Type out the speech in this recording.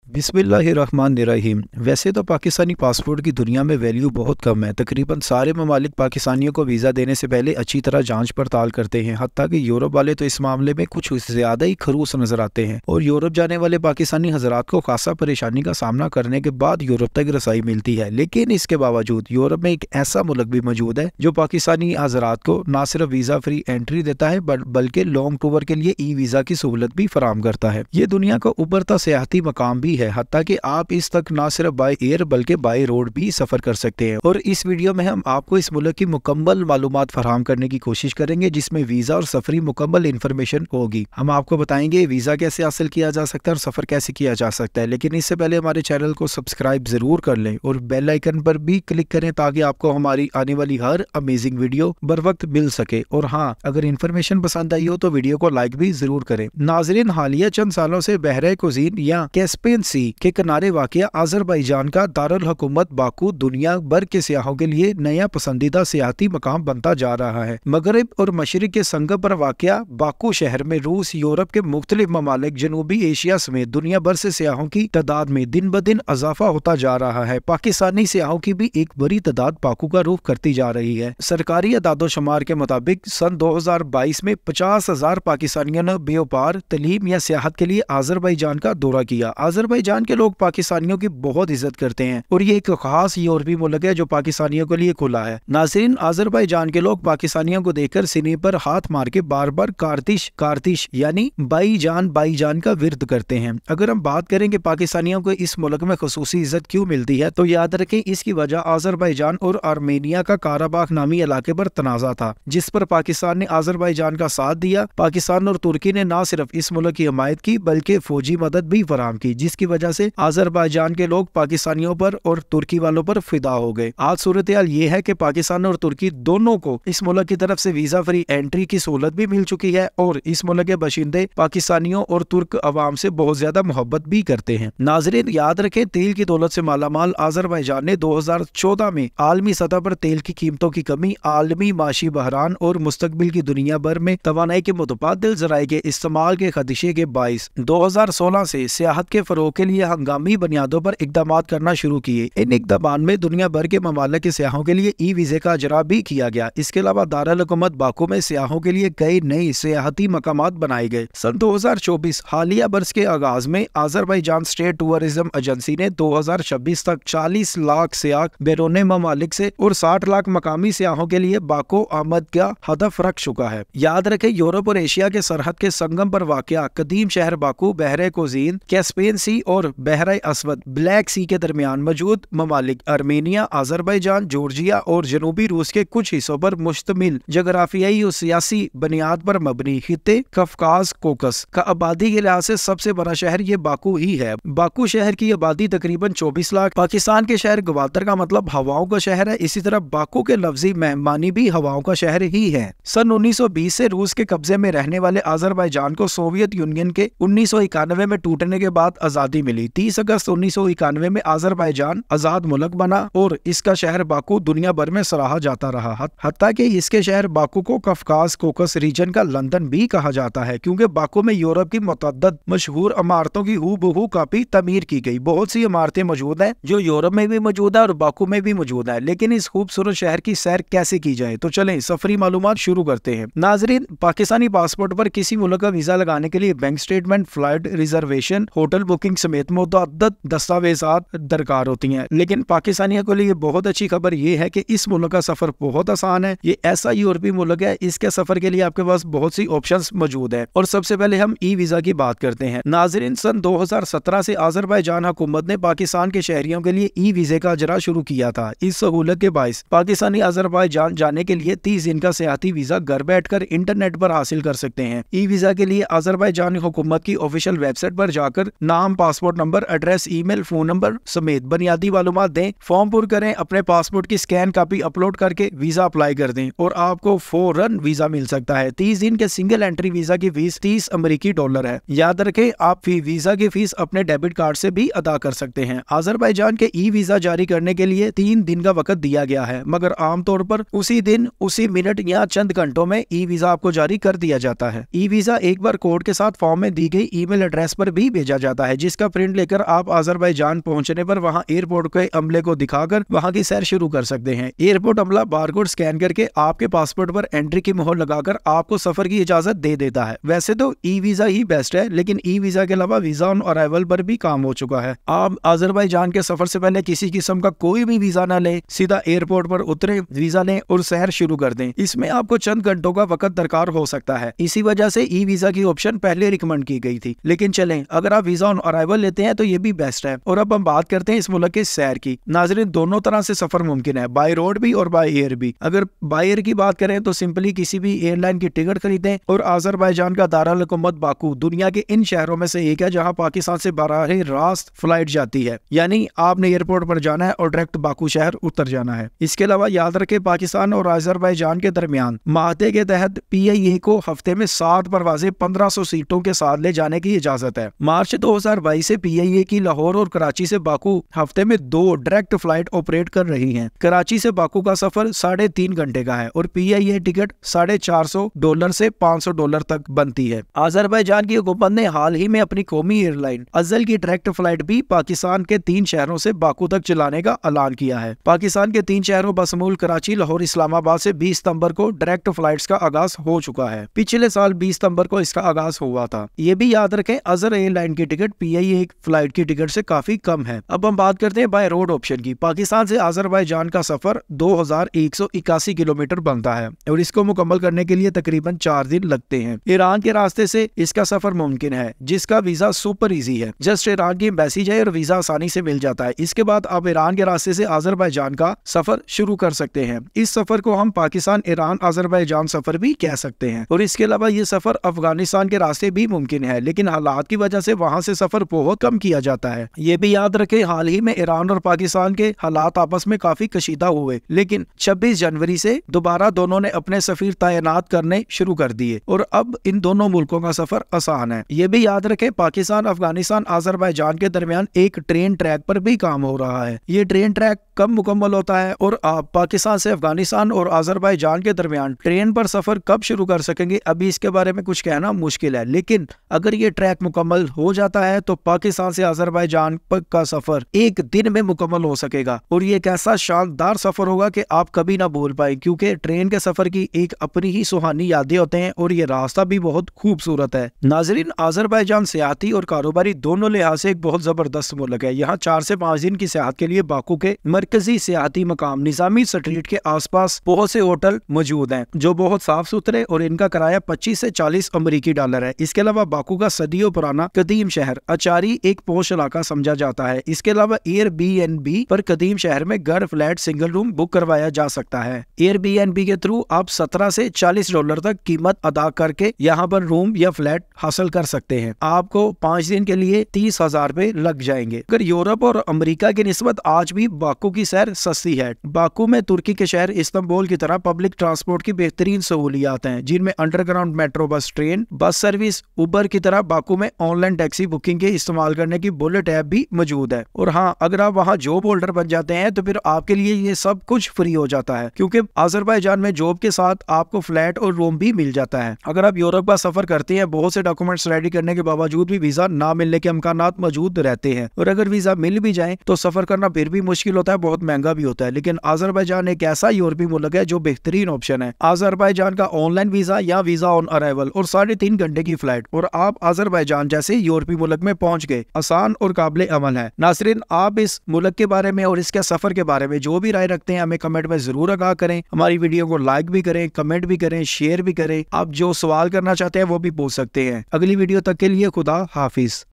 बिस्मिल्लाहिर्रहमानिर्रहीम। वैसे तो पाकिस्तानी पासपोर्ट की दुनिया में वैल्यू बहुत कम है। तकरीबन सारे ममालिक पाकिस्तानियों को वीज़ा देने से पहले अच्छी तरह जांच पड़ताल करते हैं। हत्ता कि यूरोप वाले तो इस मामले में कुछ ज़्यादा ही खरूस नजर आते हैं और यूरोप जाने वाले पाकिस्तानी हजरात को खासा परेशानी का सामना करने के बाद यूरोप तक रसाई मिलती है। लेकिन इसके बावजूद यूरोप में एक ऐसा मुल्क भी मौजूद है जो पाकिस्तानी हजरात को न सिर्फ वीज़ा फ्री एंट्री देता है बल्कि लॉन्ग टूर के लिए ई वीज़ा की सहूलत भी फराहम करता है। ये दुनिया का उभरता सियाहती मकाम भी है, हत्ता कि आप इस तक ना सिर्फ बाय एयर बल्कि बाय रोड भी सफर कर सकते हैं। और इस वीडियो में हम आपको इस मुल्क की मुकम्मल मालूमात फराहम करने की कोशिश करेंगे, जिसमें वीजा और सफरी मुकम्मल इन्फॉर्मेशन होगी। हम आपको बताएंगे वीजा कैसे हासिल किया जा सकता है और सफर कैसे किया जा सकता है। लेकिन इससे पहले हमारे चैनल को सब्सक्राइब जरूर कर लें और बेल आइकन पर भी क्लिक करें ताकि आपको हमारी आने वाली हर अमेजिंग वीडियो बर वक्त मिल सके। और हाँ, अगर इन्फॉर्मेशन पसंद आई हो तो वीडियो को लाइक भी जरूर करें। नाजरीन, हालिया चंद सालों से बहरे कुजीन या कैस्पियन सी के किनारे वाक़िया अज़रबैजान का दारुल हुकूमत बाकू दुनिया भर के सियाहों के लिए नया पसंदीदा सियाती मकाम बनता जा रहा है। मगरब और मशरिक के संगम पर वाक़िया बाकू शहर में रूस, यूरोप के मुख्तलिफ ममालिक, जनूबी एशिया समेत दुनिया भर से सियाहों की तादाद में दिन ब दिन इजाफा होता जा रहा है। पाकिस्तानी सियाहों की भी एक बड़ी तादाद बाकू का रुख करती जा रही है। सरकारी अदादोशुमार के मुताबिक सन 2022 में 50,000 पाकिस्तानियों ने व्यापार, तलीम या सियाहत के लिए अज़रबैजान का दौरा किया। अज़रबैजान के लोग पाकिस्तानियों की बहुत इज्जत करते हैं और ये एक खास यूरोपीय मुल्क है जो पाकिस्तानियों के लिए खुला है। नाज़रीन, अज़रबैजान के लोग पाकिस्तानियों को देखकर सीने पर हाथ मार के बार बार कार्तिश कार्तिश यानी भाईजान का विर्द करते हैं। अगर हम बात करें कि पाकिस्तानियों को इस मुल्क में खुसूसी इज्जत क्यों मिलती है तो याद रखें इसकी वजह अज़रबैजान और आर्मेनिया का काराबाख नामी इलाके पर तनाज़ा था, जिस पर पाकिस्तान ने अज़रबैजान का साथ दिया। पाकिस्तान और तुर्की ने न सिर्फ इस मुल्क की हमायत की बल्कि फौजी मदद भी फराहम की, जिसकी वजह से अज़रबैजान के लोग पाकिस्तानियों पर और तुर्की वालों पर फिदा हो गए। आज सूरत हाल ये है कि पाकिस्तान और तुर्की दोनों को इस मुल्क की तरफ से वीजा फ्री एंट्री की सहूलत भी मिल चुकी है और इस मुल्क के बाशिंदे पाकिस्तानियों और तुर्क अवाम से बहुत ज्यादा मोहब्बत भी करते हैं। नाजरीन, याद रखें तेल की दौलत से मालामाल अज़रबैजान ने 2014 में आलमी सतह पर तेल की कीमतों की कमी, आलमी माशी बहरान और मुस्तकबिल की दुनिया भर में तवानाई के मुतबादिल जराए के इस्तेमाल के खदशे के बाइस 2016 से सियाहत के फरोग के लिए हंगामी बुनियादों पर इकदाम करना शुरू किए। इन इकदाम में दुनिया भर के ममालिक के सियाहों के लिए ई वीजे का अजरा भी किया गया। इसके अलावा दारुल हुकूमत बाकू में सियाहों के लिए कई नई सियाहती मकामात बनाए गए। सन 2024 हालिया बरस के आगाज में अज़रबैजान स्टेट टूरिज्म एजेंसी ने 2026 तक 40 लाख सियाह बैरून ममालिक से और 60 लाख मकामी सियाहों के लिए बाको आमद का हदफ रख चुका है। याद रखें, यूरोप और एशिया के सरहद के संगम पर वाक़िया कदीम शहर बाकू बहरे कुजीन, कैस्पियन सी और बहरे असवद ब्लैक सी के दरमियान मौजूद ममालिक आर्मेनिया, अज़रबैजान, जॉर्जिया और जनूबी रूस के कुछ हिस्सों पर मुश्तमिल जगराफियाई और सियासी बुनियाद पर मबनी खित्ते कफकाज कोकस का आबादी के लिहाज से सबसे बड़ा शहर ये बाकू ही है। बाकू शहर की आबादी तकरीबन 24 लाख। पाकिस्तान के शहर गवादर का मतलब हवाओं का शहर है। इसी तरह बाकू के लफ्जी मेहमानी भी हवाओं का शहर ही है। सन 1920 से रूस के कब्जे में रहने वाले अज़रबैजान को सोवियत यूनियन के 1991 में टूटने के बाद आजादी मिली। 30 अगस्त 1991 में अज़रबैजान आजाद मुल्क बना और इसका शहर बाकू दुनिया भर में सराहा जाता रहा। हत्ता कि इसके शहर बाकू को कफकाज कोकस रीजन का लंदन भी कहा जाता है, क्योंकि बाकू में यूरोप की मुतअद्दिद मशहूर इमारतों की हूबहू कापी तमीर की गई। बहुत सी इमारतें मौजूद हैं जो यूरोप में भी मौजूद है और बाकू में भी मौजूद है। लेकिन इस खूबसूरत शहर की सैर कैसे की जाए, तो चलें सफरी मालूमात शुरू करते हैं। नाजरीन, पाकिस्तानी पासपोर्ट पर किसी मुल्क का वीजा लगाने के लिए bank statement, flight reservation, hotel booking समेत मुतअद्दिद दस्तावेजात दरकार होती हैं। लेकिन पाकिस्तानियों के लिए बहुत अच्छी खबर यह है कि इस मुल्क का सफर बहुत आसान है। ये ऐसा यूरोपीय मुल्क है, इसके सफर के लिए आपके पास बहुत सी ऑप्शंस मौजूद है। और सबसे पहले हम ई वीजा की बात करते हैं। नाजरीन, सन 2017 से अज़रबैजान हुकूमत ने पाकिस्तान के शहरियों के लिए ई वीजे का अजरा शुरू किया था। इस सहूलत के बायस पाकिस्तानी अज़रबैजान जाने के लिए 30 दिन का सियाहती वीजा घर बैठकर इंटरनेट पर हासिल कर सकते हैं। ई वीजा के लिए अज़रबैजान हुकूमत की ऑफिशियल वेबसाइट पर जाकर नाम, passport number, address, email, phone number समेत बुनियादी मालूमात दें, फॉर्म पूरा करें, अपने पासपोर्ट की स्कैन कॉपी अपलोड करके वीजा अप्लाई कर दें और आपको फौरन वीजा मिल सकता है। 30 दिन के सिंगल एंट्री वीजा की फीस $30 है। याद रखें, आप वीजा की फीस अपने डेबिट कार्ड से भी अदा कर सकते हैं। अज़रबैजान के ई वीजा जारी करने के लिए 3 दिन का वक्त दिया गया है, मगर आमतौर पर उसी दिन, उसी मिनट या चंद घंटों में ई वीजा आपको जारी कर दिया जाता है। ई वीजा एक बार कोड के साथ फॉर्म में दी गई ईमेल एड्रेस पर भी भेजा जाता है, जिसके जिसका प्रिंट लेकर आप अजरबैजान पहुंचने पर वहां एयरपोर्ट के अमले को दिखाकर वहां की सैर शुरू कर सकते हैं। एयरपोर्ट अमला बारकोड स्कैन करके आपके पासपोर्ट पर एंट्री की मोहर लगाकर आपको सफर की इजाजत दे देता है। वैसे तो ई वीजा ही बेस्ट है, लेकिन ई वीजा के अलावा वीजा ऑन अराइवल पर भी काम हो चुका है। आप अजरबैजान के सफर से पहले किसी किस्म का कोई भी वीजा न ले, सीधा एयरपोर्ट पर उतरे, वीजा लें और सैर शुरू कर दें। इसमें आपको चंद घंटों का वक्त दरकार हो सकता है। इसी वजह से ई वीजा की ऑप्शन पहले रिकमेंड की गई थी, लेकिन चलें अगर आप वीजा ऑन अराइवल लेते हैं तो ये भी बेस्ट है। और अब हम बात करते हैं इस मुल्क के सैर की। नाज़रीन, दोनों तरह से सफर मुमकिन है, बाय रोड भी और बाय एयर भी। अगर बाय एयर की बात करें तो सिंपली किसी भी एयरलाइन की टिकट खरीदें और अजरबैजान का दारुल हुकूमत बाकू दुनिया के इन शहरों में से एक है जहां पाकिस्तान से बराह रास्त फ्लाइट जाती है, यानी आपने एयरपोर्ट पर जाना है और डायरेक्ट बाकू शहर उतर जाना है। इसके अलावा याद रखें, पाकिस्तान और अजरबैजान के दरमियान माहदे के तहत PIA को हफ्ते में 7 परवाजें 1500 सीटों के साथ ले जाने की इजाजत है। मार्च 2022 से PIA की लाहौर और कराची से बाकू हफ्ते में 2 डायरेक्ट फ्लाइट ऑपरेट कर रही हैं। कराची से बाकू का सफर 3.5 घंटे का है और PIA टिकट $450 से $500 तक बनती है। अजरबैजान की हुकूमत ने हाल ही में अपनी कौमी एयरलाइन अजल की डायरेक्ट फ्लाइट भी पाकिस्तान के 3 शहरों से बाकू तक चलाने का ऐलान किया है। पाकिस्तान के 3 शहरों बशमूल कराची, लाहौर, इस्लामाबाद से 20 सितंबर को डायरेक्ट फ्लाइट्स का आगाज हो चुका है। पिछले साल 20 सितंबर को इसका आगाज हुआ था। ये भी याद रखें, अजर एयरलाइन की टिकट PIA फ्लाइट की टिकट से काफी कम है। अब हम बात करते हैं बाय रोड ऑप्शन की। पाकिस्तान से अजरबैजान का सफर 2181 किलोमीटर बनता है और इसको मुकम्मल करने के लिए तकरीबन 4 दिन लगते हैं। ईरान के रास्ते से इसका सफर मुमकिन है, जिसका वीजा सुपर इजी है। जस्ट ईरान की एम्बेसी जाए और वीजा आसानी से मिल जाता है। इसके बाद आप ईरान के रास्ते से अजरबैजान का सफर शुरू कर सकते हैं। इस सफर को हम पाकिस्तान ईरान अजरबैजान सफर भी कह सकते हैं। और इसके अलावा ये सफर अफगानिस्तान के रास्ते भी मुमकिन है, लेकिन हालात की वजह से वहां से सफर बहुत कम किया जाता है। ये भी याद रखें, हाल ही में ईरान और पाकिस्तान के हालात आपस में काफी कशीदा हुए, लेकिन 26 जनवरी से दोबारा दोनों ने अपने सफीर तैनात करने शुरू कर दिए और अब इन दोनों मुल्कों का सफर आसान है। ये भी याद रखें, पाकिस्तान, अफगानिस्तान, अजरबैजान के दरमियान एक ट्रेन ट्रैक पर भी काम हो रहा है। ये ट्रेन ट्रैक कब मुकम्मल होता है और आप पाकिस्तान से अफगानिस्तान और अजरबैजान के दरमियान ट्रेन पर सफर कब शुरू कर सकेंगे, अभी इसके बारे में कुछ कहना मुश्किल है। लेकिन अगर ये ट्रैक मुकम्मल हो जाता है तो पाकिस्तान से अजरबैजान का सफर 1 दिन में मुकम्मल हो सकेगा और ये एक ऐसा शानदार सफर होगा कि आप कभी ना भूल पाए, क्योंकि ट्रेन के सफर की एक अपनी ही सुहानी यादें होते हैं और ये रास्ता भी बहुत खूबसूरत है। नाजरीन, अजरबैजान सियाती और कारोबारी दोनों लिहाज से एक बहुत जबरदस्त मुल्क है। यहाँ 4 से 5 दिन की सियाहत के लिए बाकू के मरकजी सियाती मकाम निजामी स्ट्रीट के आसपास बहुत से होटल मौजूद हैं जो बहुत साफ सुथरे और इनका किराया 25 से 40 अमेरिकी डॉलर है। इसके अलावा बाकू का सदियों पुराना कदीम शहर अचारी एक पोश इलाका समझा जाता है। इसके अलावा Airbnb पर कदीम शहर में घर, फ्लैट, सिंगल रूम बुक करवाया जा सकता है। Airbnb के थ्रू आप $17 से $40 तक कीमत अदा करके यहाँ पर रूम या फ्लैट हासिल कर सकते हैं। आपको 5 दिन के लिए 30,000 रुपए लग जाएंगे। अगर यूरोप और अमेरिका की निस्बत आज भी बाकू की सैर सस्ती है। बाकू में तुर्की के शहर इस्तांबुल की तरह पब्लिक ट्रांसपोर्ट की बेहतरीन सहूलियात हैं, जिनमें underground metro bus, train, bus service, Uber की तरह बाकू में ऑनलाइन टैक्सी बुकिंग के इस्तेमाल करने की बुलेट ऐप भी मौजूद है। और हाँ, अगर आप वहाँ जॉब होल्डर बन जाते हैं तो फिर आपके लिए ये सब कुछ फ्री हो जाता है, क्योंकि अजरबैजान में जॉब के साथ आपको फ्लैट और रूम भी मिल जाता है। अगर आप यूरोप का सफर करते हैं, बहुत से डॉक्यूमेंट्स रेडी करने के बावजूद भी वीजा ना मिलने के इम्कानात मौजूद रहते हैं और अगर वीजा मिल भी जाए तो सफर करना फिर भी मुश्किल होता है, बहुत महंगा भी होता है। लेकिन अजरबैजान एक ऐसा यूरोपीय मुल्क है जो बेहतरीन ऑप्शन है। अजरबैजान का ऑनलाइन वीजा या वीजा ऑन अराइवल और 3.5 घंटे की फ्लाइट और आप अजरबैजान जैसे यूरोपीय मुल्क में पहुंच गए। आसान और काबिल अमल है। नाज़रीन, आप इस मुल्क के बारे में और इसके सफर के बारे में जो भी राय रखते हैं हमें कमेंट में जरूर आगाह करें। हमारी वीडियो को लाइक भी करें, कमेंट भी करें, शेयर भी करें। आप जो सवाल करना चाहते हैं वो भी पूछ सकते हैं। अगली वीडियो तक के लिए खुदा हाफिज।